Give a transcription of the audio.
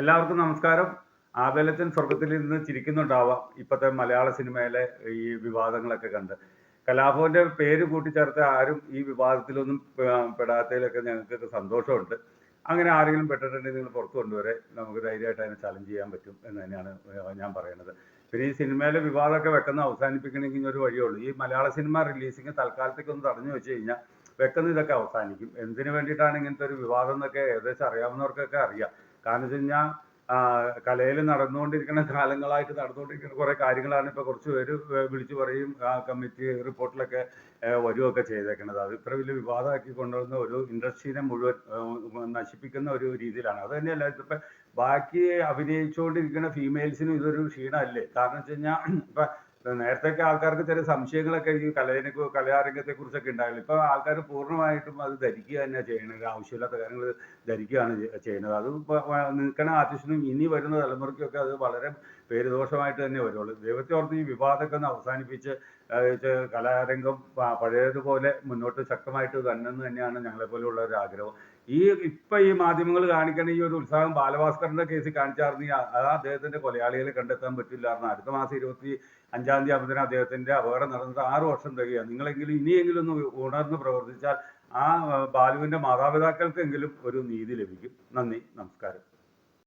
എല്ലാവർക്കും നമസ്കാരം. ആബേലച്ചൻ സ്വർഗത്തിലിരുന്ന് ചിരിക്കുന്നുണ്ടാവാം ഇപ്പത്തെ മലയാള സിനിമയിലെ ഈ വിവാദങ്ങളൊക്കെ കണ്ട്. കലാഭവന്റെ പേര് കൂട്ടിച്ചേർത്ത ആരും ഈ വിവാദത്തിലൊന്നും പെടാത്തതിലൊക്കെ ഞങ്ങൾക്കൊക്കെ സന്തോഷമുണ്ട്. അങ്ങനെ ആരെങ്കിലും പെട്ടിട്ടുണ്ടെങ്കിൽ നിങ്ങൾ പുറത്ത് കൊണ്ടുവരെ നമുക്ക് ധൈര്യമായിട്ട് അതിനെ ചലഞ്ച് ചെയ്യാൻ പറ്റും എന്ന് തന്നെയാണ് ഞാൻ പറയുന്നത്. പിന്നെ ഈ സിനിമയിലെ വിവാദമൊക്കെ വെക്കുന്ന അവസാനിപ്പിക്കണമെങ്കിൽ ഒരു വഴിയുള്ളൂ. ഈ മലയാള സിനിമ റിലീസിങ് തൽക്കാലത്തേക്ക് ഒന്ന് തടഞ്ഞു വെച്ച് കഴിഞ്ഞാൽ വെക്കുന്ന ഇതൊക്കെ അവസാനിക്കും. എന്തിനു വേണ്ടിയിട്ടാണ് ഇങ്ങനത്തെ ഒരു വിവാദം എന്നൊക്കെ ഏകദേശം അറിയാവുന്നവർക്കൊക്കെ അറിയാം. കാരണം വെച്ച് കഴിഞ്ഞാൽ കലയിൽ നടന്നുകൊണ്ടിരിക്കുന്ന കാലങ്ങളായിട്ട് നടന്നുകൊണ്ടിരിക്കുന്ന കുറേ കാര്യങ്ങളാണ് ഇപ്പോൾ കുറച്ച് പേര് വിളിച്ചു പറയും കമ്മിറ്റി റിപ്പോർട്ടിലൊക്കെ വരികയൊക്കെ ചെയ്തേക്കുന്നത്. അത് ഇത്ര വലിയ വിവാദമാക്കി കൊണ്ടുവന്ന ഒരു ഇൻഡസ്ട്രീനെ മുഴുവൻ നശിപ്പിക്കുന്ന ഒരു രീതിയിലാണ്. അത് തന്നെയല്ല ഇതിപ്പോൾ ബാക്കി അഭിനയിച്ചുകൊണ്ടിരിക്കുന്ന ഫീമെയിൽസിനും ഇതൊരു ക്ഷീണമല്ലേ? കാരണം വെച്ച് കഴിഞ്ഞാൽ ഇപ്പം നേരത്തെയൊക്കെ ആൾക്കാർക്ക് ചെറിയ സംശയങ്ങളൊക്കെ ഈ കലാരംഗത്തെ കുറിച്ചൊക്കെ ഉണ്ടായിരുന്നു. ഇപ്പൊ ആൾക്കാർ പൂർണ്ണമായിട്ടും അത് ധരിക്കുക തന്നെയാണ് ചെയ്യുന്നത്. ആവശ്യമില്ലാത്ത കാര്യങ്ങൾ ധരിക്കുകയാണ് ചെയ്യുന്നത്. അത് നിൽക്കുന്ന ആർട്ടിസ്റ്റിനും ഇനി വരുന്ന തലമുറയ്ക്കൊക്കെ അത് വളരെ പേരുദോഷമായിട്ട് തന്നെ വരുള്ളൂ. ദൈവത്തെ ഓർത്ത് ഈ വിവാദമൊക്കെ ഒന്ന് അവസാനിപ്പിച്ച് കലാരംഗം പഴയതുപോലെ മുന്നോട്ട് ശക്തമായിട്ട് വരണമെന്ന് തന്നെയാണ് ഞങ്ങളെപ്പോലെയുള്ള ഒരു ആഗ്രഹം. ഈ മാധ്യമങ്ങൾ കാണിക്കുന്ന ഈ ഒരു ഉത്സാഹം ബാലഭാസ്കറിന്റെ കേസിൽ കാണിച്ചാർന്നെങ്കിൽ അദ്ദേഹത്തിന്റെ കൊലയാളികളെ കണ്ടെത്താൻ പറ്റില്ലായിരുന്നു. അടുത്ത മാസം 25-ാം തീയതി ആകുമ്പോഴത്തേനും അദ്ദേഹത്തിന്റെ അപകടം നടന്നിട്ട് 6 വർഷം തികയാണ്. നിങ്ങളെങ്കിലും ഇനിയെങ്കിലും ഒന്ന് ഉണർന്ന് പ്രവർത്തിച്ചാൽ ആ ബാലുവിന്റെ മാതാപിതാക്കൾക്കെങ്കിലും ഒരു നീതി ലഭിക്കും. നന്ദി, നമസ്കാരം.